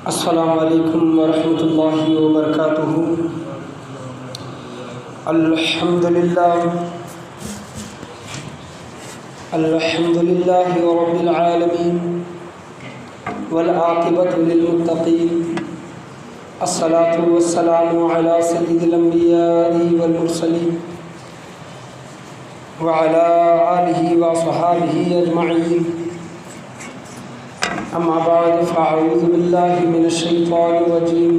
السلام علیکم ورحمۃ اللہ وبرکاتہ۔ الحمد للہ رب العالمین والعاقبۃ للمتقین، الصلاۃ والسلام علی سید الانبیاء والمرسلین وعلی آلہ وصحابہ اجمعین، اما بعد فاعوذ باللہ من الشیطان الرجیم،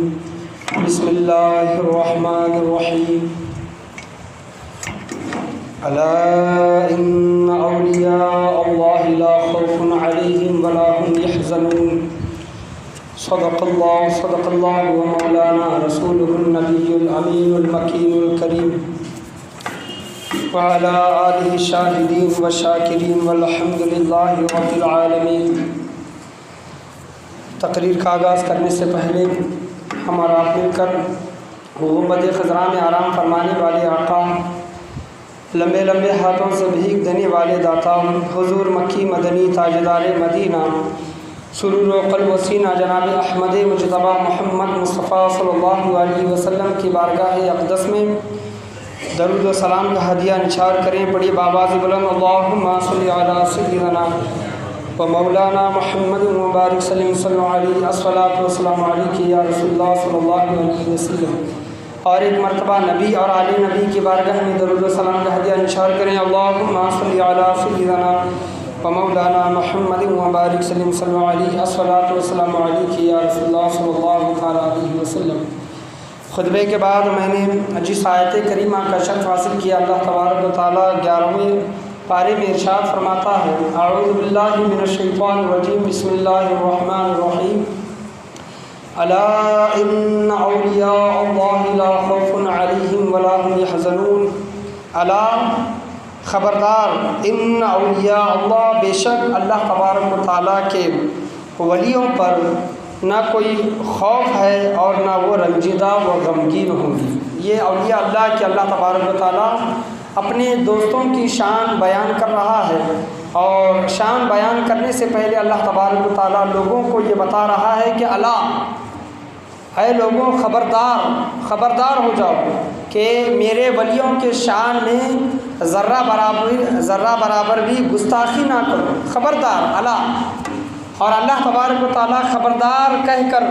بسم اللہ الرحمن الرحیم۔ الا ان اولیاء اللہ لا خوف علیہم ولا هم يحزنون، صدق اللہ ومولانا رسولہ النبی الامین المکین الکریم، وعلی آلہ الشاہدین والشاکرین والحمد للہ رب العالمین۔ تقریر کا آغاز کرنے سے پہلے ہمارا مل کر غربت خضراء میں آرام فرمانے والے آقا، لمبے لمبے ہاتھوں سے بھیک دینے والے داتا، حضور مکی مدنی تاجدار مدینہ، سرور و قلب و سینہ جناب احمد مجتبی محمد مصطفیٰ صلی اللہ علیہ وسلم کی بارگاہ اقدس میں درود و سلام کا ہدیہ نچھار کریں۔ پڑھی بآواز بلند اللہم صلی علی سیدنا و مولانا محمد مبارک سلیم صلی اللہ علیہ الصلاۃ والسلام علیک یا رسول اللہ صلی اللہ علیہ وسلم۔ اور ایک مرتبہ نبی اور آل نبی کی بارگاہ میں درود و سلام کا ہدیہ نچھار کریں۔ اللہم صلی علی سیدنا و مولانا محمد مبارک سلیم صلی اللہ علیہ الصلاۃ والسلام علیک یا رسول اللہ صلی اللہ علیہ وسلم۔ خطبے کے بعد میں نے جس آیت کریمہ کا شرف حاصل کیا، اللہ تبارک و تعالیٰ 11ویں پارے میں ارشاد فرماتا ہے، اعوذ باللہ من الشیطان الرجیم، بسم اللہ الرحمن الرحیم۔ الا ان اولیاء اللہ لا خوف علیہم ولا هم يحزنون، الا خبردار، ان اولیاء اللہ، بے شک اللہ تبارک و تعالیٰ کے ولیوں پر نہ کوئی خوف ہے اور نہ وہ رنجیدہ و غمگین ہوں گی۔ یہ اولیاء اللہ کے اللہ تبارک و تعالیٰ اپنے دوستوں کی شان بیان کر رہا ہے، اور شان بیان کرنے سے پہلے اللہ تبارک و تعالیٰ لوگوں کو یہ بتا رہا ہے کہ الا، اے لوگوں، خبردار ہو جاؤ کہ میرے ولیوں کے شان میں ذرہ برابر بھی گستاخی نہ کرو، خبردار، الا۔ اور اللہ تبارک و تعالیٰ خبردار کہہ کر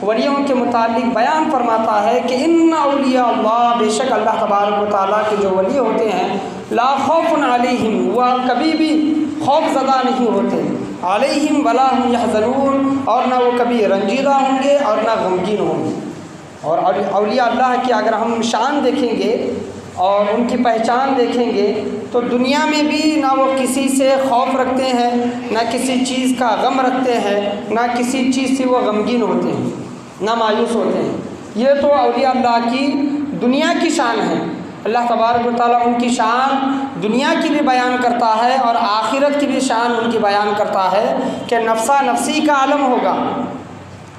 ولیوں کے متعلق بیان فرماتا ہے کہ ان اولیاء اللہ، بے شک اللہ تبارک و تعالیٰ کے جو ولی ہوتے ہیں، لا خوف علیہم، وہ کبھی بھی خوف زدہ نہیں ہوتے، علیہم ولا هم يحزنون، اور نہ وہ کبھی رنجیدہ ہوں گے اور نہ غمگین ہوں گے۔ اور اولیاء اللہ کی اگر ہم شان دیکھیں گے اور ان کی پہچان دیکھیں گے تو دنیا میں بھی نہ وہ کسی سے خوف رکھتے ہیں، نہ کسی چیز کا غم رکھتے ہیں، نہ کسی چیز سے وہ غمگین ہوتے ہیں، نہ مایوس ہوتے ہیں۔ یہ تو اولیاء اللہ کی دنیا کی شان ہے۔ اللہ تبارک و تعالیٰ ان کی شان دنیا کی بھی بیان کرتا ہے اور آخرت کی بھی شان ان کی بیان کرتا ہے کہ نفسا نفسی کا عالم ہوگا۔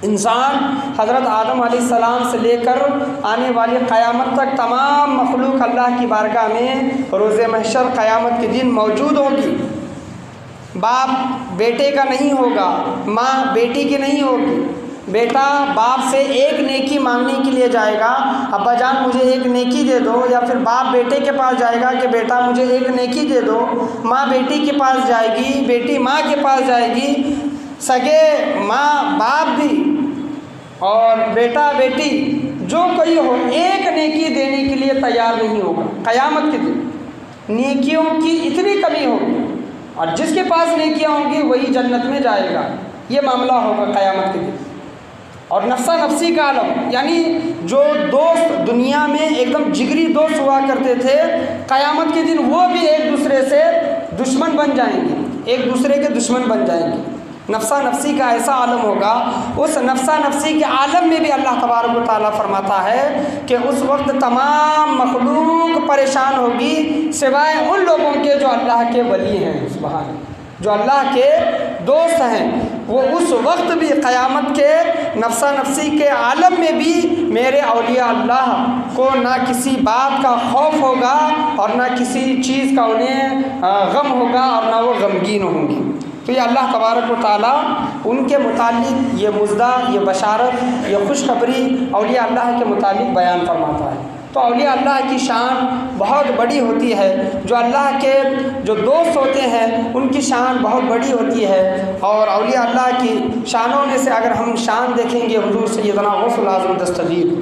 انسان حضرت آدم علیہ السلام سے لے کر آنے والی قیامت تک تمام مخلوق اللہ کی بارگاہ میں روز محشر قیامت کے دن موجود ہوگی۔ باپ بیٹے کا نہیں ہوگا، ماں بیٹی کی نہیں ہوگی۔ بیٹا باپ سے ایک نیکی مانگنے کے لیے جائے گا، ابا جان مجھے ایک نیکی دے دو، یا پھر باپ بیٹے کے پاس جائے گا کہ بیٹا مجھے ایک نیکی دے دو۔ ماں بیٹی کے پاس جائے گی، بیٹی ماں کے پاس جائے گی، سگے ماں باپ بھی اور بیٹا بیٹی جو کوئی ہو ایک نیکی دینے کے لیے تیار نہیں ہوگا۔ قیامت کے دن نیکیوں کی اتنی کمی ہوگی، اور جس کے پاس نیکیاں ہوں گی وہی جنت میں جائے گا۔ یہ معاملہ ہوگا قیامت کے دن۔ اور نفسا نفسی کا عالم، یعنی جو دوست دنیا میں ایک دم جگری دوست ہوا کرتے تھے، قیامت کے دن وہ بھی ایک دوسرے سے دشمن بن جائیں گے، ایک دوسرے کے دشمن بن جائیں گے۔ نفسا نفسی کا ایسا عالم ہوگا۔ اس نفسا نفسی کے عالم میں بھی اللہ تبارک و تعالیٰ فرماتا ہے کہ اس وقت تمام مخلوق پریشان ہوگی سوائے ان لوگوں کے جو اللہ کے ولی ہیں، سبحان اللہ، جو اللہ کے دوست ہیں۔ وہ اس وقت بھی قیامت کے نفسا نفسی کے عالم میں بھی میرے اولیاء اللہ کو نہ کسی بات کا خوف ہوگا اور نہ کسی چیز کا انہیں غم ہوگا اور نہ وہ غمگین ہوں گے۔ تو یہ اللہ تبارک و تعالیٰ ان کے متعلق یہ مژدہ، یہ بشارت، یہ خوشخبری اولیاء اللہ کے متعلق بیان فرماتا ہے۔ تو اولیاء اللہ کی شان بہت بڑی ہوتی ہے، جو اللہ کے جو دوست ہوتے ہیں ان کی شان بہت بڑی ہوتی ہے۔ اور اولیاء اللہ کی شانوں میں سے اگر ہم شان دیکھیں گے حضور سیدنا غوث الاعظم دستگیر،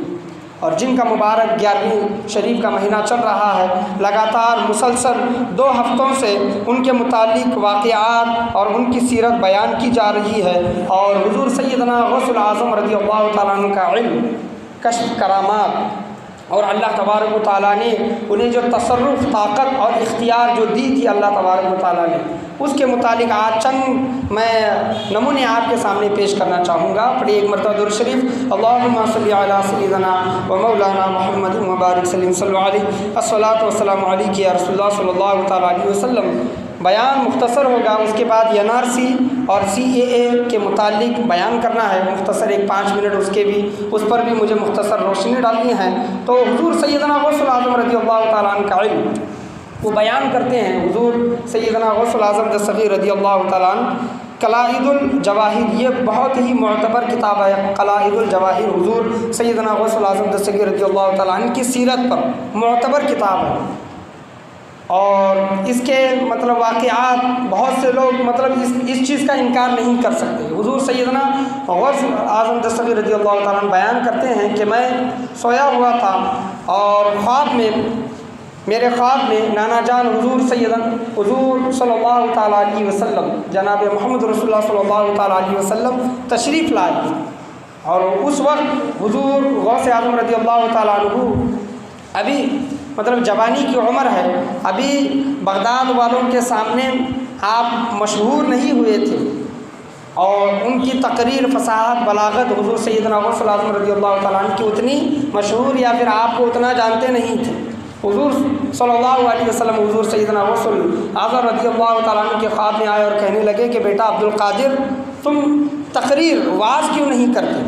اور جن کا مبارک 11ویں شریف کا مہینہ چل رہا ہے، لگاتار مسلسل 2 ہفتوں سے ان کے متعلق واقعات اور ان کی سیرت بیان کی جا رہی ہے، اور حضور سیدنا غوث الاعظم رضی اللہ تعالیٰ عنہ کا علم، کشف، کرامات، اور اللہ تبارک و تعالیٰ نے انہیں جو تصرف، طاقت اور اختیار جو دی تھی اللہ تبارک و تعالیٰ نے، اس کے متعلق آج چند میں نمونے آپ کے سامنے پیش کرنا چاہوں گا۔ پڑھیے ایک مرتبہ درود شریف، اللہم صلی علی سیدنا و مولانا محمد مبارک صلی اللہ علیہ الصلاۃ والسلام علیک یا رسول اللہ صلی اللہ تعالیٰ علیہ وسلم۔ بیان مختصر ہوگا، اس کے بعد NRC اور CAA کے متعلق بیان کرنا ہے، مختصر 5 منٹ اس پر بھی مجھے مختصر روشنی ڈالنی ہے۔ تو حضور سیدنا غوث الاعظم رضی اللہ تعالیٰ عنہ کا علم وہ بیان کرتے ہیں۔ حضور سیدنا غوث الاعظم دستگیر رضی اللہ تعالیٰ عنہ قلائد الجواہر، یہ بہت ہی معتبر کتاب ہے، قلائد الجواہر، حضور سیدنا غوث الاعظم دستگیر رضی اللہ تعالیٰ عنہ کی سیرت پر معتبر کتاب ہے، اور اس کے مطلب واقعات بہت سے لوگ مطلب اس چیز کا انکار نہیں کر سکتے۔ حضور سیدنا غوث اعظم دستگیر رضی اللہ تعالیٰ عنہ بیان کرتے ہیں کہ میں سویا ہوا تھا، اور میرے خواب میں نانا جان حضور صلی اللہ تعالیٰ علیہ وسلم، جناب محمد رسول اللہ صلی اللہ تعالیٰ علیہ وسلم تشریف لائے، اور اس وقت حضور غوث اعظم رضی اللہ تعالیٰ عنہ ابھی مطلب جوانی کی عمر ہے، ابھی بغداد والوں کے سامنے آپ مشہور نہیں ہوئے تھے، اور ان کی تقریر، فصاحت، بلاغت حضور سیدنا غوث الاعظم رضی اللہ تعالیٰ عنہ کی اتنی مشہور یا پھر آپ کو اتنا جانتے نہیں تھے۔ حضور صلی اللہ علیہ وسلم حضور سیدنا غوث الاعظم رضی اللہ تعالیٰ عنہ کے خواب میں آئے اور کہنے لگے کہ بیٹا عبد القادر، تم تقریر، وعظ کیوں نہیں کرتے،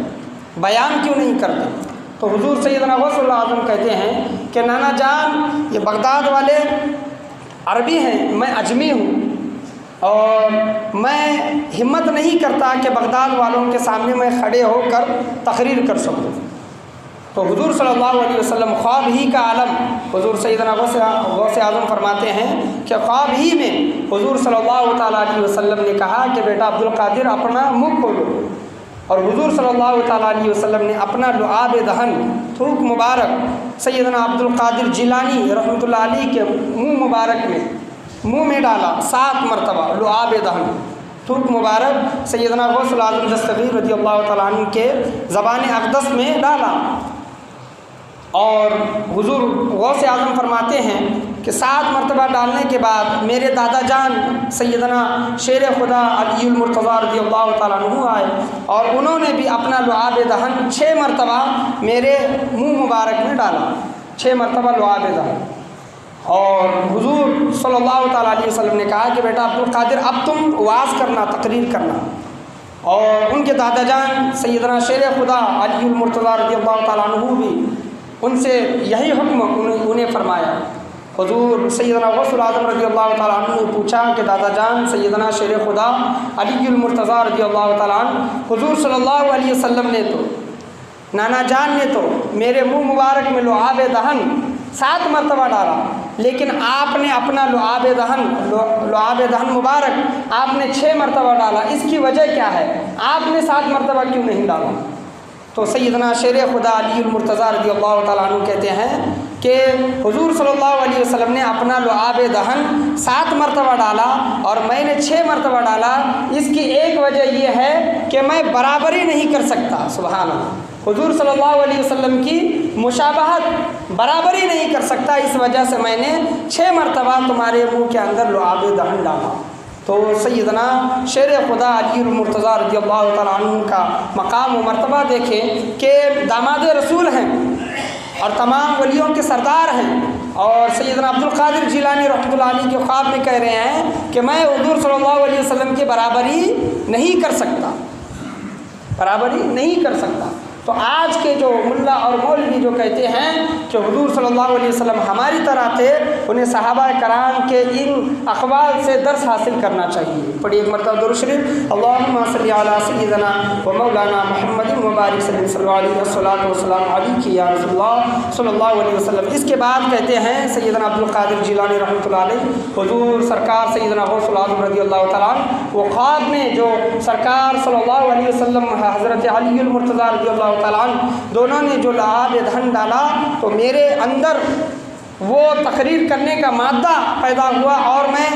بیان کیوں نہیں کرتے؟ تو حضور سیدنا غوث الاعظم کہتے ہیں کہ نانا جان، یہ بغداد والے عربی ہیں، میں عجمی ہوں، اور میں ہمت نہیں کرتا کہ بغداد والوں کے سامنے میں کھڑے ہو کر تقریر کر سکوں۔ تو حضور صلی اللہ علیہ وسلم خواب ہی کا عالم، حضور سیدنا غوث اعظم فرماتے ہیں کہ خواب ہی میں حضور صلی اللہ تعالیٰ علیہ وسلم نے کہا کہ بیٹا عبد القادر اپنا منہ کھولو، اور حضور صلی اللہ تعالیٰ علیہ وسلم نے اپنا لعاب دہن، تھوک مبارک سیدنا عبد القادر جیلانی رحمۃ اللہ علیہ کے منہ مبارک میں ڈالا 7 مرتبہ، لعاب دہن، تھوک مبارک سیدنا غوث الاعظم دستگیر رضی اللہ تعالیٰ عنہ کے زبان اقدس میں ڈالا، اور حضور غوث اعظم فرماتے ہیں کہ 7 مرتبہ ڈالنے کے بعد میرے دادا جان سیدنا شیر خدا علی المرتضیٰ رضی اللہ تعالیٰ عنہ آئے، اور انہوں نے بھی اپنا لعاب دہن 6 مرتبہ میرے منہ مبارک میں ڈالا، 6 مرتبہ لعاب دہن، اور حضور صلی اللہ تعالیٰ علیہ وسلم نے کہا کہ بیٹا عبد القادر اب تم وعظ کرنا، تقریر کرنا، اور ان کے دادا جان سیدنا شیر خدا علی المرتضیٰ رضی اللہ تعالیٰ عنہ بھی ان سے یہی حکم انہیں فرمایا۔ حضور سیدنا غوث الاعظم رضی اللہ تعالیٰ عنہ نے پوچھا کہ دادا جان سیدنا شیر خدا علی المرتضیٰ رضی اللہ تعالیٰ عنہ، حضور صلی اللہ علیہ وسلم نے تو، نانا جان نے تو میرے منہ مبارک میں لعاب دہن 7 مرتبہ ڈالا، لیکن آپ نے اپنا لعاب دہن مبارک آپ نے 6 مرتبہ ڈالا، اس کی وجہ کیا ہے؟ آپ نے 7 مرتبہ کیوں نہیں ڈالا؟ تو سیدنا شیر خدا علی المرتضیٰ رضی اللہ تعالیٰ عنہ کہتے ہیں کہ حضور صلی اللہ علیہ وسلم نے اپنا لعاب دہن 7 مرتبہ ڈالا اور میں نے 6 مرتبہ ڈالا، اس کی ایک وجہ یہ ہے کہ میں برابری نہیں کر سکتا۔ سبحان اللہ، حضور صلی اللہ علیہ وسلم کی مشابہت برابری نہیں کر سکتا، اس وجہ سے میں نے 6 مرتبہ تمہارے منہ کے اندر لعاب دہن ڈالا۔ تو سیدنا شیر خدا علی المرتضیٰ رضی اللہ تعالیٰ عنہ کا مقام و مرتبہ دیکھیں کہ داماد رسول ہیں اور تمام ولیوں کے سردار ہیں، اور سیدنا عبد القادر جیلانی رحمۃ اللہ علیہ کے خواب میں کہہ رہے ہیں کہ میں حضور صلی اللہ علیہ وسلم کی برابری نہیں کر سکتا، برابری نہیں کر سکتا۔ تو تو آج کے جو ملا اور مولوی جو کہتے ہیں کہ حضور صلی اللہ علیہ وسلم ہماری طرح تھے، انہیں صحابہ کرام کے ان اقوال سے درس حاصل کرنا چاہیے۔ پڑھیے ایک مرتبہ درود شریف، اللہم صلی علی سیدنا و مولانا محمد مبارک صلی اللہ علیہ والصلاۃ والسلام علیک یا رسول اللہ صلی اللہ علیہ وسلم۔ اس کے بعد کہتے ہیں سیدنا عبد القادر جیلانی رحمۃ اللہ علیہ، حضور سرکار سیدنا غوث العظم رضی اللہ تعالیٰ عنہ، وہ خواب میں جو سرکار صلی اللہ علیہ وسلم حضرت علی المرتضیٰ رضی اللہ تعالیٰ عنہ دونوں نے جو لعاب دہن ڈالا تو میرے اندر وہ تقریر کرنے کا مادہ پیدا ہوا، اور میں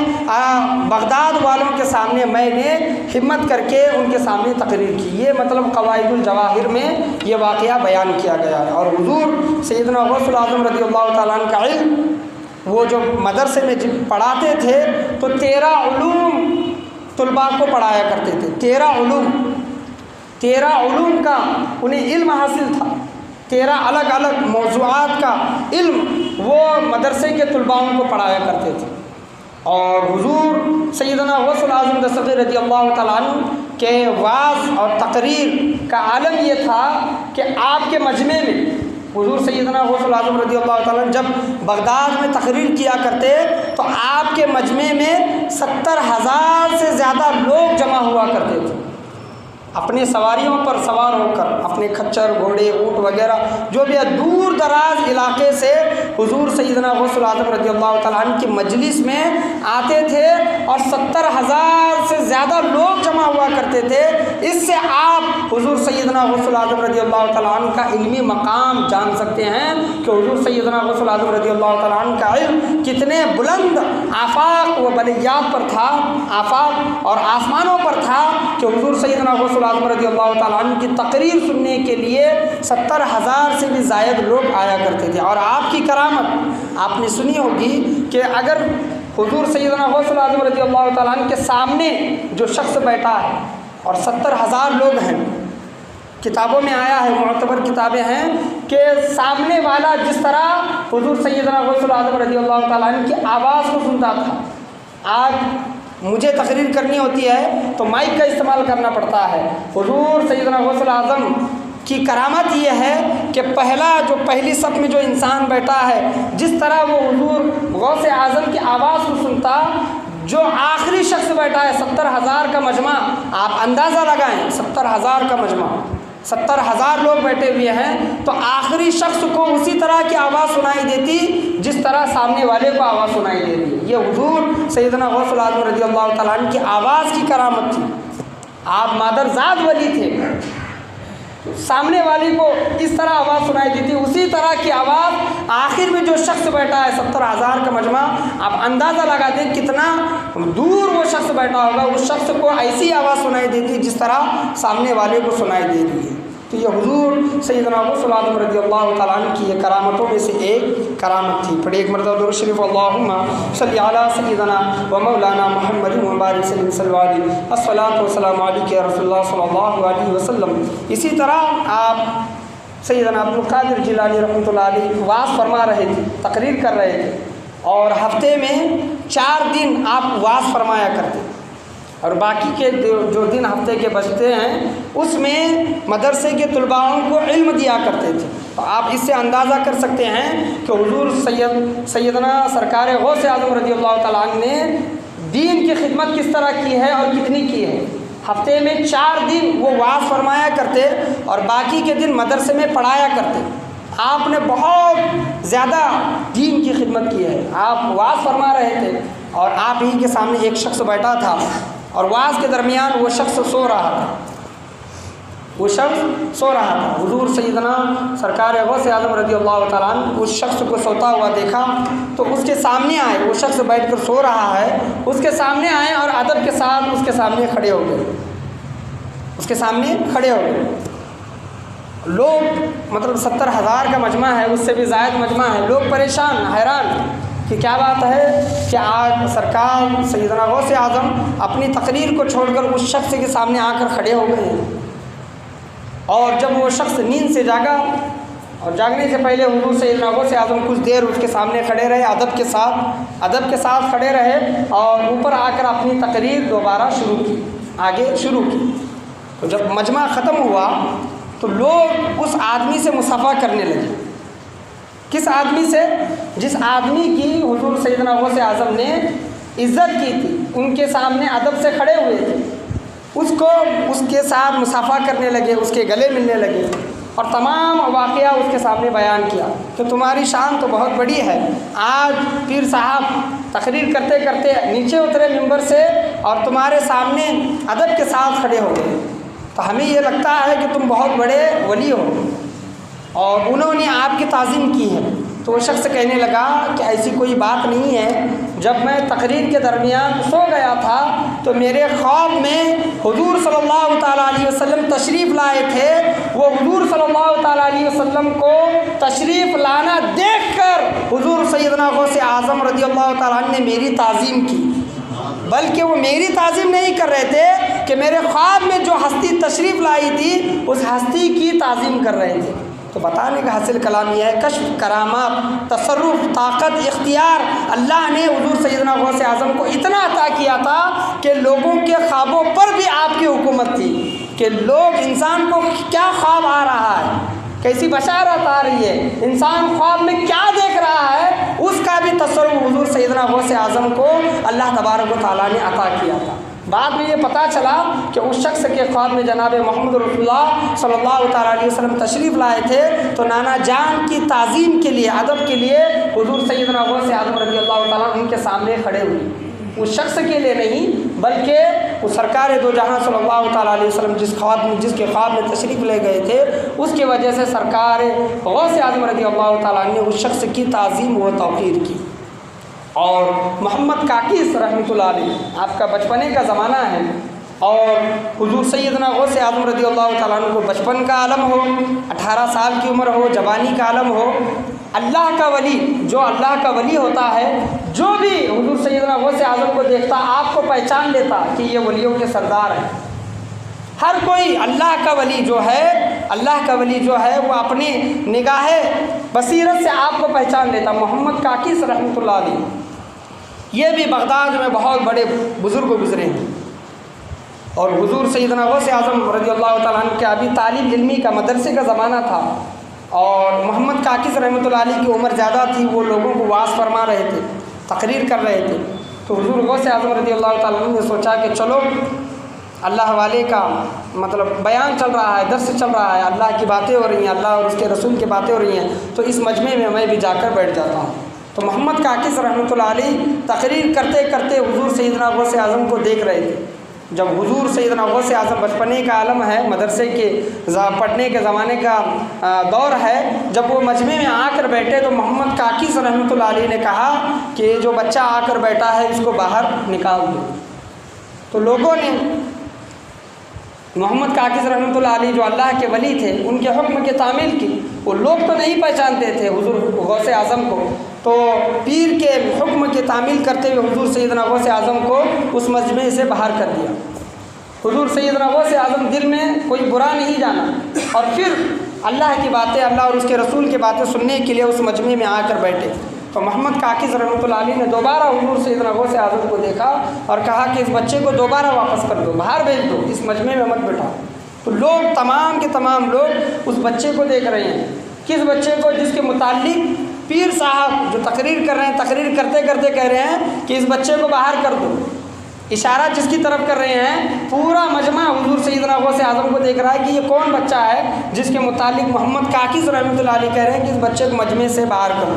بغداد والوں کے سامنے میں نے ہمت کر کے ان کے سامنے تقریر کی۔ یہ مطلب قواعد الجواہر میں یہ واقعہ بیان کیا گیا ہے۔ اور حضور سیدنا غوث العظم رضی اللہ تعالیٰ عنہ کا علم، وہ جو مدرسے میں جب پڑھاتے تھے تو 13 علوم طلباء کو پڑھایا کرتے تھے۔ 13 علوم کا انہیں علم حاصل تھا، 13 الگ الگ موضوعات کا علم وہ مدرسے کے طلباءوں کو پڑھایا کرتے تھے۔ اور حضور سیدنا غوث العظم دستگیر رضی اللہ تعالیٰ عنہ کے وعظ اور تقریر کا عالم یہ تھا کہ آپ کے مجمع میں حضور سیدنا غوث العظم رضی اللہ تعالیٰ عنہ جب بغداد میں تقریر کیا کرتے تو آپ کے مجمع میں 70,000 سے زیادہ لوگ جمع ہوا کرتے تھے، اپنے سواریوں پر سوار ہو کر، اپنے کھچر، گھوڑے، اونٹ وغیرہ جو بھی دور دراز علاقے سے حضور سیدنا غوث العظم رضی اللہ تعالیٰ عنہ کی مجلس میں آتے تھے، اور 70,000 سے زیادہ لوگ جمع ہوا کرتے تھے۔ اس سے آپ حضور سیدنا غوث العظم رضی اللہ تعالیٰ عنہ کا علمی مقام جان سکتے ہیں کہ حضور سیدنا غوث العظم رضی اللہ تعالیٰ عنہ کا علم کتنے بلند آفاق و بلیات پر تھا، آفاق اور آسمانوں پر تھا، کہ حضور سیدنا غوث العظم رضی اللہ تعالیٰ عنہ کی تقریر سننے کے لیے 70,000 سے بھی زائد لوگ آیا کرتے تھے۔ اور آپ کی کرامت آپ نے سنی ہوگی کہ اگر حضور سیدنا غوث العظم رضی اللہ تعالیٰ عنہ کے سامنے جو شخص بیٹھا ہے اور 70,000 لوگ ہیں، کتابوں میں آیا ہے، معتبر کتابیں ہیں کہ سامنے والا جس طرح حضور سیدنا غوث العظم رضی اللہ تعالیٰ عنہ کی آواز کو سنتا تھا، آج مجھے تقریر کرنی ہوتی ہے تو مائک کا استعمال کرنا پڑتا ہے۔ حضور سیدنا غوث العظم کی کرامت یہ ہے کہ پہلی صف میں جو انسان بیٹھا ہے، جس طرح وہ حضور غوث اعظم کی آواز کو سنتا، جو آخری شخص بیٹھا ہے 70,000 کا مجمع، آپ اندازہ لگائیں 70,000 کا مجمع، 70,000 لوگ بیٹھے ہوئے ہیں، تو آخری شخص کو اسی طرح کی آواز سنائی دیتی جس طرح سامنے والے کو آواز سنائی دے رہی ہے۔ یہ حضور سیدنا غوث العظم رضی اللہ تعالیٰ عنہ کی آواز کی کرامت تھی۔ آپ مادرزاد ولی تھے، سامنے والی کو اس طرح آواز سنائی دیتی، اسی طرح کی آواز آخر میں جو شخص بیٹھا ہے 70,000 کا مجمع، آپ اندازہ لگا دیں کتنا دور وہ شخص بیٹھا ہوگا، اس شخص کو ایسی آواز سنائی دیتی جس طرح سامنے والے کو سنائی دے رہی ہے۔ تو یہ حضور سیدنا غوث العظم رضی اللہ تعالیٰ عنہ کی یہ کرامتوں میں سے ایک کرامت تھی۔ پڑھیے ایک مرتبہ درود شریف، اللہم صلی علی سیدنا و مولانا محمد مبارک صلی اللہ علیہ الصلاۃ والسلام علیک یا رسول اللہ صلی اللہ علیہ وسلم۔ اسی طرح آپ سیدنا عبد القادر جیلانی رحمۃ اللہ علیہ وعظ فرما رہے تھے، تقریر کر رہے تھے، اور ہفتے میں 4 دن آپ وعظ فرمایا کرتے، اور باقی کے جو دن ہفتے کے بچتے ہیں اس میں مدرسے کے طلباؤں کو علم دیا کرتے تھے۔ تو آپ اس سے اندازہ کر سکتے ہیں کہ حضور سیدنا سرکار غوث اعظم رضی اللہ تعالیٰ عنہ نے دین کی خدمت کس طرح کی ہے اور کتنی کی ہے۔ ہفتے میں 4 دن وہ وعظ فرمایا کرتے اور باقی کے دن مدرسے میں پڑھایا کرتے۔ آپ نے بہت زیادہ دین کی خدمت کی ہے۔ آپ وعظ فرما رہے تھے اور آپ ہی کے سامنے ایک شخص بیٹھا تھا، اور وعظ کے درمیان وہ شخص سو رہا تھا، حضور سیدنا سرکار غوث اعظم رضی اللہ تعالیٰ عنہ اس شخص کو سوتا ہوا دیکھا تو اس کے سامنے آئے، وہ شخص بیٹھ کر سو رہا ہے، اس کے سامنے آئے اور ادب کے ساتھ اس کے سامنے کھڑے ہو گئے۔ لوگ مطلب 70,000 کا مجمع ہے، اس سے بھی زائد مجمع ہے، لوگ پریشان حیران کہ کیا بات ہے کہ آج سرکار سیدنا غوث اعظم اپنی تقریر کو چھوڑ کر اس شخص کے سامنے آ کر کھڑے ہو گئے ہیں۔ اور جب وہ شخص نیند سے جاگا اور جاگنے سے پہلے حضور سیدنا غوث اعظم کچھ دیر اس کے سامنے کھڑے رہے، ادب کے ساتھ کھڑے رہے، اور اوپر آ کر اپنی تقریر دوبارہ شروع کی۔ تو جب مجمع ختم ہوا تو لوگ اس آدمی سے مصافحہ کرنے لگے. کس آدمی سے؟ جس آدمی کی حضور سیدنا غوث اعظم نے عزت کی تھی، ان کے سامنے ادب سے کھڑے ہوئے تھے، اس کے ساتھ مصافحہ کرنے لگے، اس کے گلے ملنے لگے اور تمام واقعہ اس کے سامنے بیان کیا کہ تمہاری شان تو بہت بڑی ہے. آج پیر صاحب تقریر کرتے کرتے نیچے اترے ممبر سے اور تمہارے سامنے ادب کے ساتھ کھڑے ہو گئے، تو ہمیں یہ لگتا ہے کہ تم بہت بڑے ولی ہو، اور انہوں نے آپ کی تعظیم کی ہے. تو وہ شخص کہنے لگا کہ ایسی کوئی بات نہیں ہے. جب میں تقریر کے درمیان سو گیا تھا تو میرے خواب میں حضور صلی اللہ تعالیٰ علیہ وسلم تشریف لائے تھے. وہ حضور صلی اللہ تعالیٰ علیہ وسلم کو تشریف لانا دیکھ کر حضور سیدنا غوث اعظم رضی اللہ تعالیٰ عنہ نے میری تعظیم کی. بلکہ وہ میری تعظیم نہیں کر رہے تھے کہ میرے خواب میں جو ہستی تشریف لائی تھی اس ہستی کی تعظیم کر رہے تھے. تو بتانے کا حاصل کلام یہ ہے، کشف، کرامات، تصرف، طاقت، اختیار اللہ نے حضور سیدنا غوث اعظم کو اتنا عطا کیا تھا کہ لوگوں کے خوابوں پر بھی آپ کی حکومت تھی کہ لوگ، انسان کو کیا خواب آ رہا ہے، کیسی بشارت آ رہی ہے، انسان خواب میں کیا دیکھ رہا ہے، اس کا بھی تصرف حضور سیدنا غوث اعظم کو اللہ تبارک و تعالیٰ نے عطا کیا تھا. بعد میں یہ پتہ چلا کہ اس شخص کے خواب میں جناب محمد رسول اللہ صلی اللہ تعالیٰ علیہ وسلم تشریف لائے تھے، تو نانا جان کی تعظیم کے لیے، ادب کے لیے حضور سیدنا غوث اعظم رضی اللہ تعالیٰ ان کے سامنے کھڑے ہوئے. اس شخص کے لیے نہیں بلکہ وہ سرکار دو جہاں صلی اللہ تعالیٰ علیہ وسلم جس کے خواب میں تشریف لے گئے تھے، اس کی وجہ سے سرکار غوث اعظم رضی اللہ تعالیٰ نے اس شخص کی تعظیم و توقیر کی. اور محمد کاکیس رحمۃ اللہ علیہ، آپ کا بچپنے کا زمانہ ہے، اور حضور سیدنا غوث اعظم رضی اللہ تعالیٰ عنہ کو بچپن کا عالم ہو، 18 سال کی عمر ہو، جوانی کا عالم ہو، اللہ کا ولی، جو اللہ کا ولی ہوتا ہے، جو بھی حضور سیدنا غوث اعظم کو دیکھتا آپ کو پہچان لیتا کہ یہ ولیوں کے سردار ہیں. ہر کوئی اللہ کا ولی جو ہے وہ اپنی نگاہ بصیرت سے آپ کو پہچان لیتا. محمد کاکیس رحمۃ اللہ علیہ یہ بھی بغداد میں بہت بڑے بزرگ گزرے ہیں، اور حضور سیدنا غوث اعظم رضی اللہ تعالیٰ عنہ کے ابھی طالب علمی کا مدرسے کا زمانہ تھا، اور محمد کاکیس رحمۃ اللہ علیہ کی عمر زیادہ تھی. وہ لوگوں کو واعظ فرما رہے تھے، تقریر کر رہے تھے. تو حضور غوث اعظم رضی اللہ تعالیٰ عنہ نے سوچا کہ چلو اللہ والے کا مطلب بیان چل رہا ہے، درس چل رہا ہے، اللہ کی باتیں ہو رہی ہیں، اللہ اور اس کے رسول کی باتیں ہو رہی ہیں، تو اس مجمع میں میں بھی جا کر بیٹھ جاتا ہوں. تو محمد کاکیس رحمۃ اللہ علیہ تقریر کرتے کرتے حضور سیدنا غوث اعظم کو دیکھ رہے تھے. جب حضور سیدنا غوث اعظم، بچپنے کا عالم ہے، مدرسے کے پڑھنے کے زمانے کا دور ہے، جب وہ مجمع میں آ کر بیٹھے تو محمد کاکیس رحمۃ اللہ علیہ نے کہا کہ جو بچہ آ کر بیٹھا ہے اس کو باہر نکال دو. تو لوگوں نے محمد کاکیس رحمۃ اللہ علیہ جو اللہ کے ولی تھے ان کے حکم کی تعمیل کی. وہ لوگ تو نہیں پہچانتے تھے حضور غوث اعظم کو، تو پیر کے حکم کی تعمیل کرتے ہوئے حضور سیدنا غوث اعظم کو اس مجمع سے باہر کر دیا. حضور سیدنا غوث اعظم دل میں کوئی برا نہیں جانا، اور پھر اللہ کی باتیں، اللہ اور اس کے رسول کی باتیں سننے کے لیے اس مجمع میں آ کر بیٹھے. تو محمد کاکیس رحمۃ اللہ علیہ نے دوبارہ حضور سیدنا غوث اعظم کو دیکھا اور کہا کہ اس بچے کو دوبارہ واپس کر دو، باہر بھیج دو، اس مجمع میں مت بٹھاؤ. تو لوگ، تمام کے تمام لوگ اس بچے کو دیکھ رہے ہیں. کس بچے کو؟ جس کے متعلق پیر صاحب جو تقریر کر رہے ہیں، تقریر کرتے کرتے کہہ رہے ہیں کہ اس بچے کو باہر کر دو. اشارہ جس کی طرف کر رہے ہیں، پورا مجمع حضور سیدنا غوث اعظم کو دیکھ رہا ہے کہ یہ کون بچہ ہے جس کے متعلق محمد کاکیس رحمۃ اللہ علیہ کہہ رہے ہیں کہ اس بچے کو مجمع سے باہر کرو.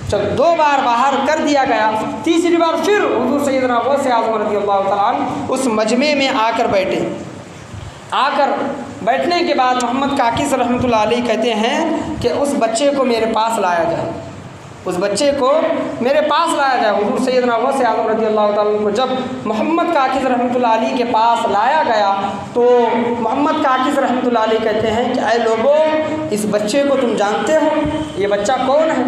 جب 2 بار باہر کر دیا گیا، تیسری بار پھر حضور سیدنا غوث اعظم رضی اللہ تعالیٰ عنہ اس مجمع میں آ کر بیٹھے. آ کر بیٹھنے کے بعد محمد کاکیس رحمۃ اللہ علیہ کہتے ہیں کہ اس بچے کو میرے پاس لایا جائے، اس بچے کو میرے پاس لایا جائے. حضور سیدنا غوث اعظم رضی اللہ تعالیٰ عنہ کو جب محمد کاکیس رحمۃ اللہ علیہ کے پاس لایا گیا تو محمد کاکیس رحمۃ اللہ علیہ کہتے ہیں کہ اے لوگوں، اس بچے کو تم جانتے ہو؟ یہ بچہ کون ہے؟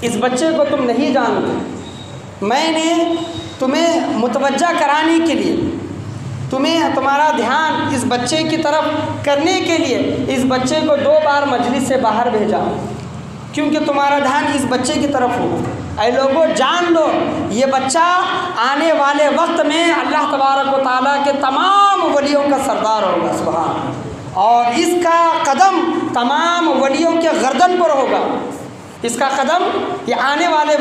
اس بچے کو تم نہیں جانتے. میں نے تمہیں متوجہ کرانے کے لیے، تمہارا دھیان اس بچے کی طرف کرنے کے لیے اس بچے کو 2 بار مجلس سے باہر بھیجا، کیونکہ تمہارا دھیان اس بچے کی طرف ہو. اے لوگوں، جان لو یہ بچہ آنے والے وقت میں اللہ تبارک و تعالیٰ کے تمام ولیوں کا سردار ہوگا. سبحان. اور اس کا قدم تمام ولیوں کے گردن پر ہوگا۔ اس کا قدم یہ آنے والے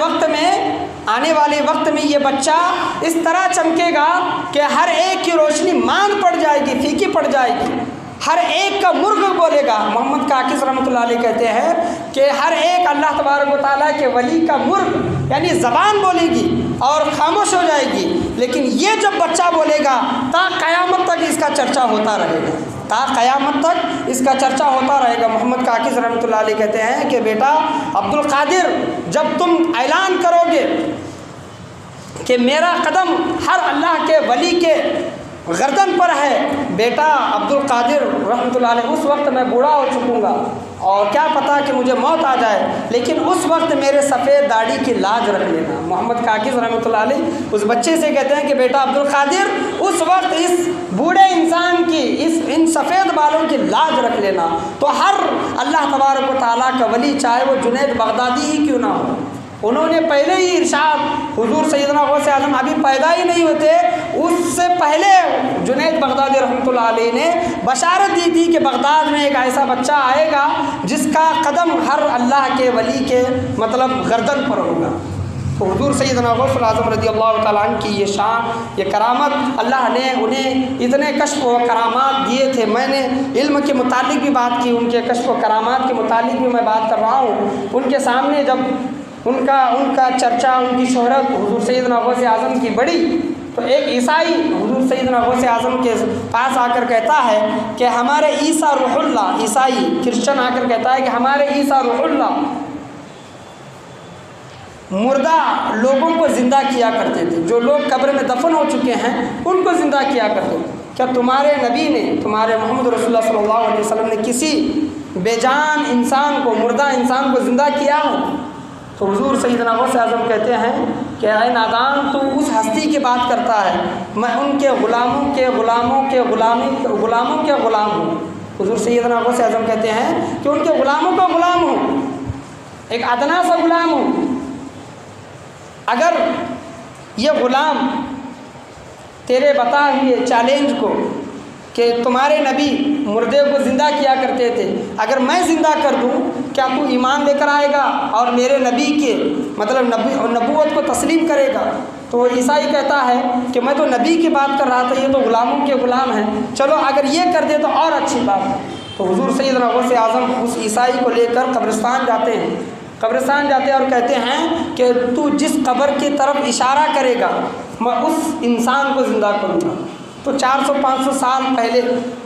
وقت میں یہ بچہ اس طرح چمکے گا کہ ہر ایک کی روشنی ماند پڑ جائے گی، پھیکی پڑ جائے گی، ہر ایک کا مرغ بولے گا۔ محمد کاکس رحمۃ اللہ علیہ کہتے ہیں کہ ہر ایک اللہ تبارک و تعالیٰ کے ولی کا مرغ یعنی زبان بولے گی اور خاموش ہو جائے گی، لیکن یہ جب بچہ بولے گا تا قیامت تک اس کا چرچا ہوتا رہے گا، تا قیامت تک اس کا چرچا ہوتا رہے گا۔ محمد کاکس رحمۃ اللہ علیہ کہتے ہیں کہ بیٹا عبد القادر، جب تم اعلان کرو گے کہ میرا قدم ہر اللہ کے ولی کے گردن پر ہے، بیٹا عبد القادر رحمۃ اللہ علیہ، اس وقت میں بوڑھا ہو چکوں گا اور کیا پتہ کہ مجھے موت آ جائے، لیکن اس وقت میرے سفید داڑھی کی لاج رکھ لینا۔ محمد کاکس رحمۃ اللہ علیہ اس بچے سے کہتے ہیں کہ بیٹا عبد القادر، اس وقت اس بوڑھے انسان کی ان سفید بالوں کی لاج رکھ لینا، تو ہر اللہ تبارک و تعالیٰ کا ولی، چاہے وہ جنید بغدادی ہی کیوں نہ ہو، انہوں نے پہلے ہی ارشاد، حضور سیدنا غوث اعظم ابھی پیدا ہی نہیں ہوتے، اس سے پہلے جنید بغدادی رحمۃ اللہ علیہ نے بشارت دی تھی کہ بغداد میں ایک ایسا بچہ آئے گا جس کا قدم ہر اللہ کے ولی کے مطلب گردن پر ہوگا۔ تو حضور سیدنا غوث اعظم رضی اللہ تعالیٰ عنہ کی یہ شان، یہ کرامت، اللہ نے انہیں اتنے کشف و کرامات دیے تھے۔ میں نے علم کے متعلق بھی بات کی، ان کے کشف و کرامات کے متعلق بھی میں بات کر رہا ہوں۔ ان کے سامنے جب ان کا چرچا، ان کی شہرت حضور سیدنا غوث اعظم کی بڑی، تو ایک عیسائی حضور سیدنا غوث اعظم کے پاس آ کر کہتا ہے کہ ہمارے عیسیٰ روح اللہ، عیسائی کرسچن آ کر کہتا ہے کہ ہمارے عیسیٰ روح اللہ مردہ لوگوں کو زندہ کیا کرتے تھے، جو لوگ قبر میں دفن ہو چکے ہیں ان کو زندہ کیا کرتے تھے، کیا تمہارے نبی نے، تمہارے محمد رسول اللہ صلی اللہ علیہ وسلم نے کسی بے جان انسان کو، مردہ انسان کو زندہ کیا ہو؟ تو حضور سیدنا غوث اعظم کہتے ہیں کہ اے نادان، تو اس ہستی کی بات کرتا ہے، میں ان کے غلاموں کے غلام ہوں۔ حضور سیدنا غوث اعظم کہتے ہیں کہ ان کے غلاموں کا غلام ہوں، ایک ادنا سا غلام ہوں۔ اگر یہ غلام تیرے بتا ہوئے چیلنج کو کہ تمہارے نبی مردے کو زندہ کیا کرتے تھے، اگر میں زندہ کر دوں کیا تو ایمان لے کر آئے گا اور میرے نبی کے مطلب نبوت کو تسلیم کرے گا؟ تو عیسائی کہتا ہے کہ میں تو نبی کی بات کر رہا تھا، یہ تو غلاموں کے غلام ہیں، چلو اگر یہ کر دے تو اور اچھی بات ہے۔ تو حضور سیدنا غوث اعظم اس عیسائی کو لے کر قبرستان جاتے ہیں اور کہتے ہیں کہ تو جس قبر کی طرف اشارہ کرے گا میں اس انسان کو زندہ کروں گا۔ تو 400-500 سال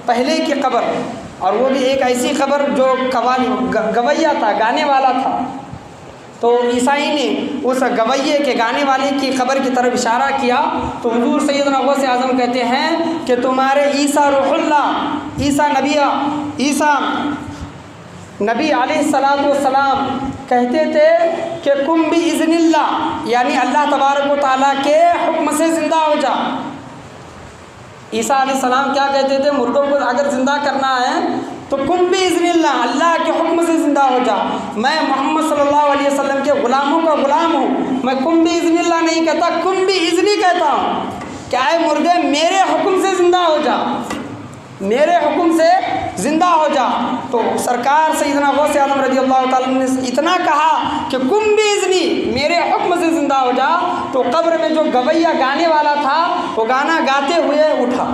پہلے کی قبر، اور وہ بھی ایک ایسی قبر جو گویا تھا، گانے والا تھا، تو عیسائی نے اس گویے کے گانے والے کی قبر کی طرف اشارہ کیا۔ تو حضور سیدنا غوث اعظم کہتے ہیں کہ تمہارے عیسیٰ روح اللہ، عیسیٰ نبی علیہ السلام کہتے تھے کہ کم بِإِذْنِ اللہ، یعنی اللہ تبارک و تعالیٰ کے حکم سے زندہ ہو جا۔ عیسیٰ علیہ السلام کیا کہتے تھے؟ مردوں کو اگر زندہ کرنا ہے تو کم بِإِذْنِ اللہ، اللہ کے حکم سے زندہ ہو جا۔ میں محمد صلی اللہ علیہ وسلم کے غلاموں کا غلام ہوں، میں کم بِإِذْنِ اللہ نہیں کہتا، کم بِإِذْنِ کہتا ہوں کہ اے مردے میرے حکم سے زندہ ہو جا، میرے حکم سے زندہ ہو جا۔ تو سرکار سیدنا غوث اعظم رضی اللہ تعالیٰ نے اتنا کہا کہ کم بِإِذْنِ، میرے حکم سے زندہ ہو جا، تو قبر میں جو گویا گانے والا تھا وہ گانا گاتے ہوئے اٹھا۔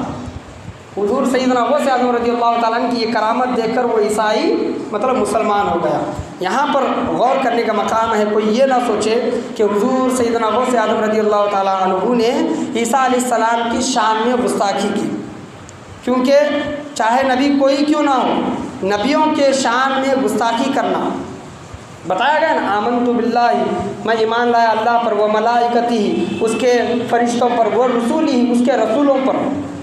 حضور سیدنا غوث اعظم رضی اللہ تعالیٰ کی یہ کرامت دیکھ کر وہ عیسائی مطلب مسلمان ہو گیا۔ یہاں پر غور کرنے کا مقام ہے، کوئی یہ نہ سوچے کہ حضور سیدنا غوث اعظم رضی اللہ تعالیٰ عنہ نے عیسیٰ علیہ السلام کی شان میں گستاخی کی، کیونکہ چاہے نبی کوئی کیوں نہ ہو، نبیوں کے شان میں گستاخی کرنا بتایا گیا نا، آمنت باللہ، میں ایمان لایا اللہ پر، وہ ملائکتی، اس کے فرشتوں پر، وہ رسولی، اس کے رسولوں پر،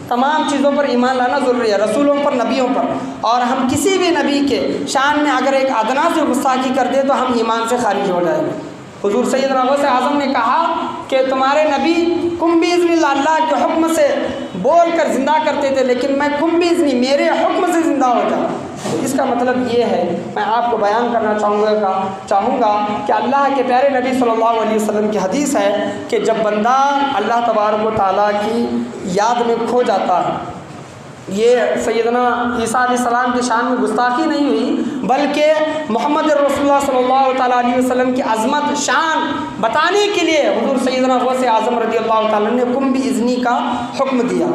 تمام چیزوں پر ایمان لانا ضروری ہے، رسولوں پر، نبیوں پر۔ اور ہم کسی بھی نبی کے شان میں اگر ایک ادنا سے گستاخی کر دیں تو ہم ایمان سے خارج ہو جائیں گے۔ حضور سیدنا غوث اعظم نے کہا کہ تمہارے نبی کم بِإِذْنِ اللہ، اللہ کے حکم سے بول کر زندہ کرتے تھے، لیکن میں کم بِإِذْنِ، میرے حکم سے زندہ ہو جا۔ تو اس کا مطلب یہ ہے، میں آپ کو بیان کرنا چاہوں گا کہ اللہ کے پیارے نبی صلی اللہ علیہ وسلم کی حدیث ہے کہ جب بندہ اللہ تبارک و تعالیٰ کی یاد میں کھو جاتا ہے، یہ سیدنا عیسیٰ علیہ السلام کی شان میں گستاخی نہیں ہوئی، بلکہ محمد رسول اللہ صلی اللہ تعالیٰ علیہ وسلم کی عظمت شان بتانے کے لیے حضور سیدنا غوث اعظم رضی اللہ تعالیٰ نے کم باذنی کا حکم دیا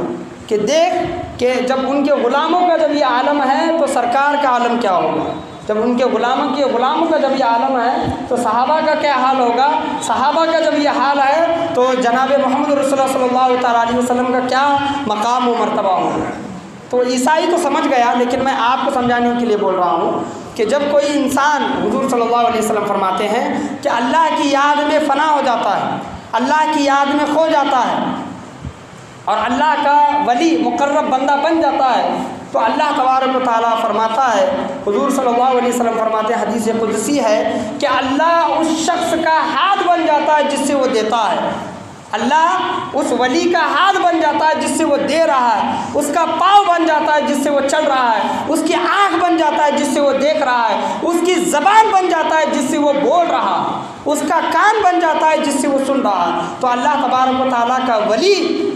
کہ دیکھ کہ جب ان کے غلاموں کا جب یہ عالم ہے تو سرکار کا عالم کیا ہوگا، جب ان کے غلاموں کا جب یہ عالم ہے تو صحابہ کا کیا حال ہوگا، صحابہ کا جب یہ حال ہے تو جناب محمد رسول اللہ صلی اللہ تعالیٰ علیہ وسلم کا کیا مقام و مرتبہ ہوگا۔ تو عیسائی تو سمجھ گیا، لیکن میں آپ کو سمجھانے کے لیے بول رہا ہوں کہ جب کوئی انسان، حضور صلی اللہ علیہ وسلم فرماتے ہیں کہ اللہ کی یاد میں فنا ہو جاتا ہے، اللہ کی یاد میں کھو جاتا ہے اور اللہ کا ولی مقرب بندہ بن جاتا ہے، تو اللہ تبارک و تعالیٰ فرماتا ہے، حضور صلی اللہ علیہ وسلم فرماتے ہیں، حدیث قدسی ہے کہ اللہ اس شخص کا ہاتھ بن جاتا ہے جس سے وہ دیتا ہے، اللہ اس ولی کا ہاتھ بن جاتا ہے جس سے وہ دے رہا ہے، اس کا پاؤں بن جاتا ہے جس سے وہ چل رہا ہے، اس کی آنکھ بن جاتا ہے جس سے وہ دیکھ رہا ہے، اس کی زبان بن جاتا ہے جس سے وہ بول رہا ہے، اس کا کان بن جاتا ہے جس سے وہ سن رہا ہے۔ تو اللہ تبارک و تعالیٰ کا ولی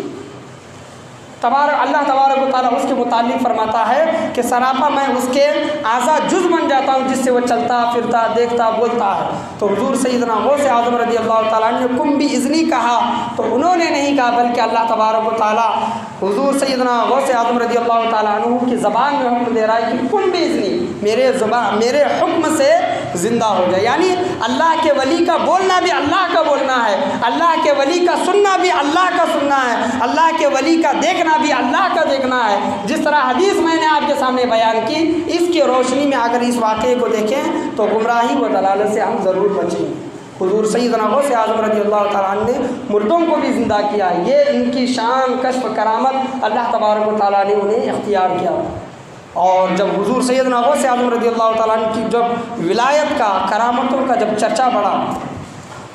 اللہ تبارک و تعالیٰ اس کے متعلق فرماتا ہے کہ سراپا میں اس کے اعضاء جز بن جاتا ہوں جس سے وہ چلتا پھرتا دیکھتا بولتا ہے۔ تو حضور سیدنا غوث اعظم رضی اللہ تعالیٰ نے کم باذنی کہا تو انہوں نے نہیں کہا، بلکہ اللہ تبارک و تعالیٰ حضور سیدنا غوث اعظم رضی اللہ تعالیٰ عنہ کی زبان میں حکم دے رہا ہے کہ کم باذنی، میرے حکم سے زندہ ہو جائے، یعنی اللہ کے ولی کا بولنا بھی اللہ کا بولنا ہے، اللہ کے ولی کا سننا بھی اللہ کا سننا ہے، اللہ کے ولی کا دیکھنا بھی اللہ کا دیکھنا ہے۔ جس طرح حدیث میں نے آپ کے سامنے بیان کی، اس کی روشنی میں اگر اس واقعے کو دیکھیں تو گمراہی و دلالت سے ہم ضرور بچیں گے۔ حضور سیدنا غوث اعظم رضی اللہ تعالیٰ عنہ نے مردوں کو بھی زندہ کیا، یہ ان کی شان کشف کرامت اللہ تبارک و تعالیٰ نے انہیں اختیار کیا۔ اور جب حضور سیدنا غوث اعظم رضی اللہ تعالیٰ عنہ کی جب ولایت کا، کرامتوں کا جب چرچا بڑھا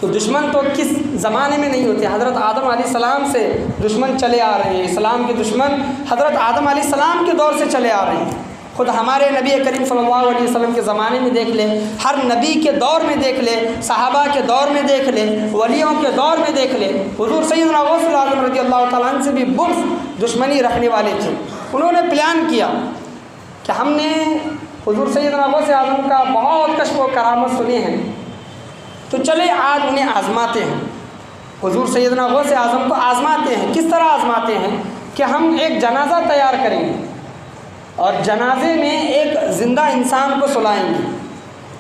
تو دشمن تو کس زمانے میں نہیں ہوتے، حضرت آدم علیہ السلام سے دشمن چلے آ رہے ہیں، اسلام کے دشمن حضرت آدم علیہ السلام کے دور سے چلے آ رہے ہیں۔ خود ہمارے نبی کریم صلی اللہ علیہ وسلم کے زمانے میں دیکھ لیں، ہر نبی کے دور میں دیکھ لیں، صحابہ کے دور میں دیکھ لیں، ولیوں کے دور میں دیکھ لیں، حضور سیدنا غوث اعظم رضی اللہ تعالیٰ عنہ سے بھی بغض دشمنی رکھنے والے تھے۔ انہوں نے پلان کیا کہ ہم نے حضور سیدنا غوث اعظم کا بہت کشف و کرامت سنے ہیں، تو چلے آج انہیں آزماتے ہیں۔ حضور سیدنا غوث اعظم کو آزماتے ہیں۔ کس طرح آزماتے ہیں کہ ہم ایک جنازہ تیار کریں گے اور جنازے میں ایک زندہ انسان کو سلائیں گے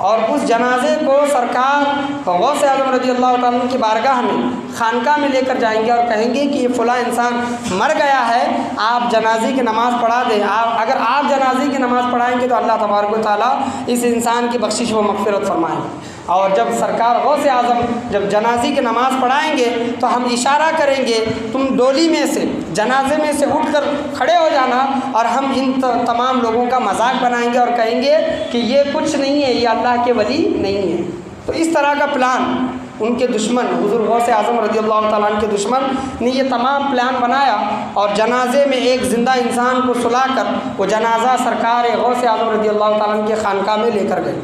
اور اس جنازے کو سرکار غوث اعظم رضی اللہ تعالیٰ عنہ کی بارگاہ میں، خانقاہ میں لے کر جائیں گے اور کہیں گے کہ یہ فلاں انسان مر گیا ہے، آپ جنازے کی نماز پڑھا دیں۔ اگر آپ جنازے کی نماز پڑھائیں گے تو اللہ تبارک و تعالیٰ اس انسان کی بخشش و مغفرت فرمائیں گے۔ اور جب سرکار غوث اعظم جب جنازے کی نماز پڑھائیں گے تو ہم اشارہ کریں گے، تم ڈولی میں سے، جنازے میں سے اٹھ کر کھڑے ہو جانا، اور ہم ان تمام لوگوں کا مذاق بنائیں گے اور کہیں گے کہ یہ کچھ نہیں ہے، یہ اللہ کے ولی نہیں ہے۔ تو اس طرح کا پلان ان کے دشمن، حضور غوث اعظم رضی اللہ تعالیٰ عنہ کے دشمن نے یہ تمام پلان بنایا اور جنازے میں ایک زندہ انسان کو سلا کر وہ جنازہ سرکار غوث اعظم رضی اللہ تعالیٰ عنہ کے خانقاہ میں لے کر گئے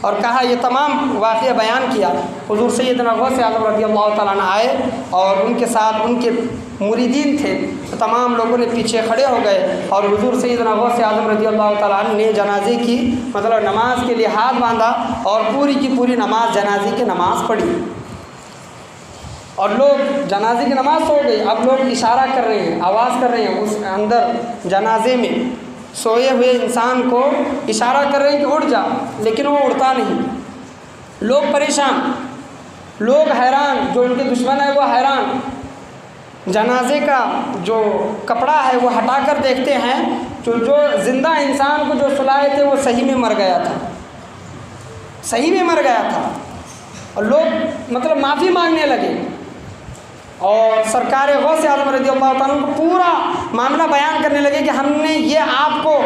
اور کہا، یہ تمام واقعہ بیان کیا۔ حضور سیدنا غوث اعظم رضی اللہ تعالیٰ عنہ آئے اور ان کے ساتھ ان کے مریدین تھے، تو تمام لوگوں نے پیچھے کھڑے ہو گئے اور حضور سیدنا غوث اعظم رضی اللہ تعالیٰ عنہ نے جنازے کی نماز کے لیے ہاتھ باندھا اور پوری کی پوری نماز، جنازے کی نماز پڑھی اور لوگ جنازے کی نماز ہو گئی۔ اب لوگ اشارہ کر رہے ہیں، آواز کر رہے ہیں، اس اندر جنازے میں سوئے ہوئے انسان کو اشارہ کر رہے ہیں کہ اٹھ جا، لیکن وہ اٹھتا نہیں۔ لوگ پریشان، لوگ حیران، جو ان کے دشمن ہے وہ حیران، جنازے کا جو کپڑا ہے وہ ہٹا کر دیکھتے ہیں جو زندہ انسان کو جو سلائے تھے وہ صحیح میں مر گیا تھا، صحیح میں مر گیا تھا۔ اور لوگ معافی مانگنے لگے اور سرکار غوث اعظم رضی اللہ تعالیٰ کو پورا معاملہ بیان کرنے لگے کہ ہم نے یہ آپ کو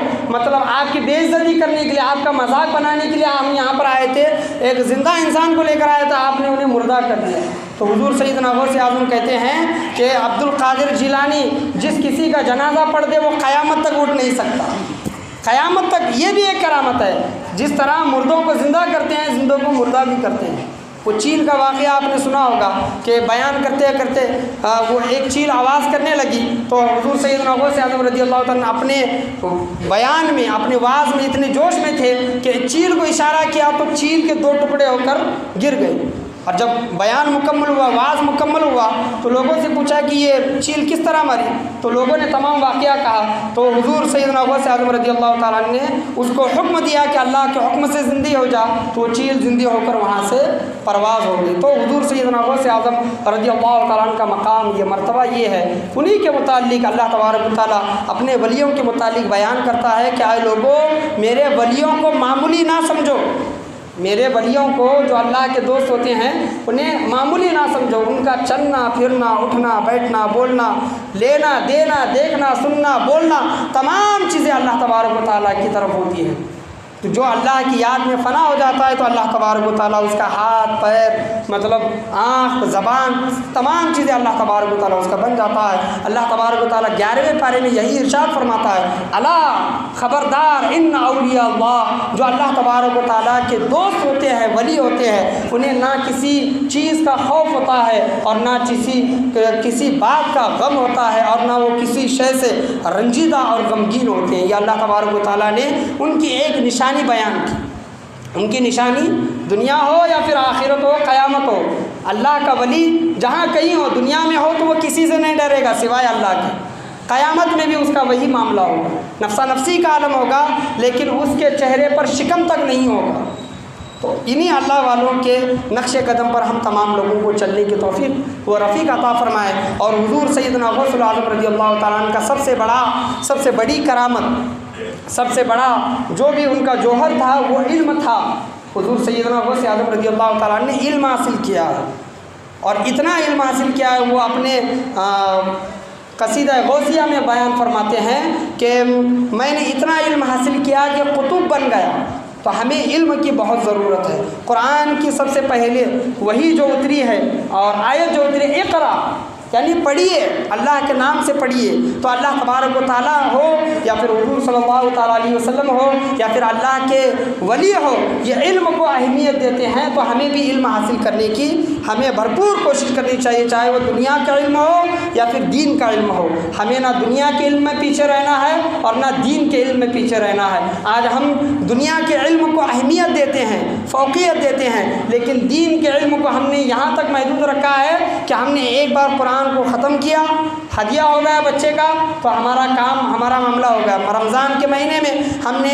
آپ کی بے عزتی کرنے کے لیے، آپ کا مذاق بنانے کے لیے ہم یہاں پر آئے تھے، ایک زندہ انسان کو لے کر آئے تھے، آپ نے انہیں مردہ کر دیا۔ تو حضور سیدنا غوث اعظم کہتے ہیں کہ عبد القادر جیلانی جس کسی کا جنازہ پڑھ دے وہ قیامت تک اٹھ نہیں سکتا، قیامت تک۔ یہ بھی ایک کرامت ہے، جس طرح مردوں کو زندہ کرتے ہیں، زندوں کو مردہ بھی کرتے ہیں۔ وہ چیل کا واقعہ آپ نے سنا ہوگا کہ بیان کرتے کرتے وہ ایک چیل آواز کرنے لگی تو حضور سیدنا غوث اعظم رضی اللہ تعالیٰ اپنے بیان میں اپنے واعظ میں اتنے جوش میں تھے کہ چیل کو اشارہ کیا تو چیل کے 2 ٹکڑے ہو کر گر گئے۔ اور جب بیان مکمل ہوا، واعظ مکمل ہوا تو لوگوں سے پوچھا کہ یہ چیل کس طرح مری، تو لوگوں نے تمام واقعہ کہا۔ تو حضور سیدنا غوث اعظم رضی اللہ تعالیٰ نے اس کو حکم دیا کہ اللہ کے حکم سے زندہ ہو جا، تو وہ چیل زندہ ہو کر وہاں سے پرواز ہو گئی۔ تو حضور سیدنا غوث اعظم رضی اللہ تعالیٰ عنہ کا مقام، یہ مرتبہ یہ ہے، انہی کے متعلق اللہ تبارک و تعالیٰ اپنے ولیوں کے متعلق بیان کرتا ہے کہ اے لوگوں، میرے ولیوں کو معمولی نہ سمجھو، میرے ولیوں کو جو اللہ کے دوست ہوتے ہیں انہیں معمولی نہ سمجھو، ان کا چلنا پھرنا اٹھنا بیٹھنا بولنا لینا دینا دیکھنا سننا بولنا تمام چیزیں اللہ تبارک و تعالیٰ کی طرف ہوتی ہیں۔ تو جو اللہ کی یاد میں فنا ہو جاتا ہے تو اللہ تبارک و تعالیٰ اس کا ہاتھ پیر مطلب آنکھ زبان تمام چیزیں اللہ تبارک و تعالیٰ اس کا بن جاتا ہے۔ اللہ تبارک و تعالیٰ 11ویں پارے میں یہی ارشاد فرماتا ہے، الا خبردار ان اولیاء اللہ، جو اللہ تبارک و تعالیٰ کے دوست ہوتے ہیں ولی ہوتے ہیں انہیں نہ کسی چیز کا خوف ہوتا ہے اور نہ کسی بات کا غم ہوتا ہے اور نہ وہ کسی شے سے رنجیدہ اور غمگین ہوتے ہیں۔ یہ اللہ تبارک و تعالیٰ نے ان کی ایک نشانی بیان کی، ان کی نشانی دنیا ہو یا پھر آخرت ہو قیامت ہو، اللہ کا ولی جہاں کہیں ہو دنیا میں ہو تو وہ کسی سے نہیں ڈرے گا سوائے اللہ کے، قیامت میں بھی اس کا وہی معاملہ ہوگا، نفسا نفسی کا عالم ہوگا لیکن اس کے چہرے پر شکم تک نہیں ہوگا۔ تو انہی اللہ والوں کے نقش قدم پر ہم تمام لوگوں کو چلنے کی توفیق و رفیق عطا فرمائے، اور حضور سیدنا غوث اعظم رضی اللہ تعالیٰ عنہ کا سب سے بڑی کرامت، سب سے بڑا جو بھی ان کا جوہر تھا وہ علم تھا۔ حضور سیدنا غوث اعظم رضی اللہ تعالیٰ عنہ نے علم حاصل کیا ہے، اور اتنا علم حاصل کیا ہے وہ اپنے قصیدہ غوثیہ میں بیان فرماتے ہیں کہ میں نے اتنا علم حاصل کیا کہ قطب بن گیا۔ تو ہمیں علم کی بہت ضرورت ہے۔ قرآن کی سب سے پہلے وہی جو اتری ہے اور آیت جو اتری اقرا یعنی پڑھیے، اللہ کے نام سے پڑھیے، تو اللہ تبارک و تعالیٰ ہو یا پھر حضور صلی اللہ تعالیٰ علیہ وسلم ہو یا پھر اللہ کے ولی ہو، یہ علم کو اہمیت دیتے ہیں۔ تو ہمیں بھی علم حاصل کرنے کی ہمیں بھرپور کوشش کرنی چاہیے، چاہے وہ دنیا کا علم ہو یا پھر دین کا علم ہو۔ ہمیں نہ دنیا کے علم میں پیچھے رہنا ہے اور نہ دین کے علم میں پیچھے رہنا ہے۔ آج ہم دنیا کے علم کو اہمیت دیتے ہیں، فوقیت دیتے ہیں، لیکن دین کے علم کو ہم نے یہاں تک محدود رکھا ہے کہ ہم نے ایک بار قرآن کو ختم کیا، ہدیہ ہو گیا بچے کا تو ہمارا کام ہمارا معاملہ ہو گیا۔ رمضان کے مہینے میں ہم نے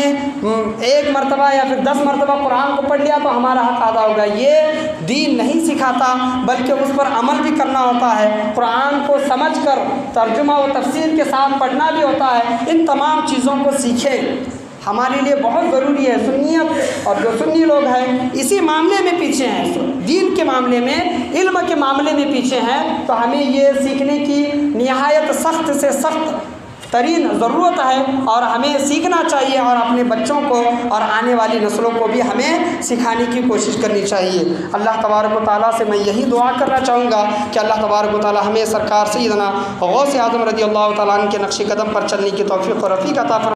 1 مرتبہ یا پھر 10 مرتبہ قرآن کو پڑھ لیا تو ہمارا حق ادا ہو گیا۔ یہ دین نہیں سکھاتا، بلکہ اس پر عمل بھی کرنا ہوتا ہے، قرآن کو سمجھ کر ترجمہ و تفسیر کے ساتھ پڑھنا بھی ہوتا ہے۔ ان تمام چیزوں کو سیکھیں، ہمارے لیے بہت ضروری ہے۔ سنیت اور جو سنی لوگ ہیں اسی معاملے میں پیچھے ہیں، دین کے معاملے میں علم کے معاملے میں پیچھے ہیں، تو ہمیں یہ سیکھنے کی نہایت سخت سے سخت ترین ضرورت ہے اور ہمیں سیکھنا چاہیے، اور اپنے بچوں کو اور آنے والی نسلوں کو بھی ہمیں سکھانے کی کوشش کرنی چاہیے۔ اللہ تبارک و تعالیٰ سے میں یہی دعا کرنا چاہوں گا کہ اللہ تبارک و تعالیٰ ہمیں سرکار سیدنا غوث اعظم رضی اللہ تعالیٰ عنہ کے نقش قدم پر چلنے کی توفیق و رفیق عطا فرمائے۔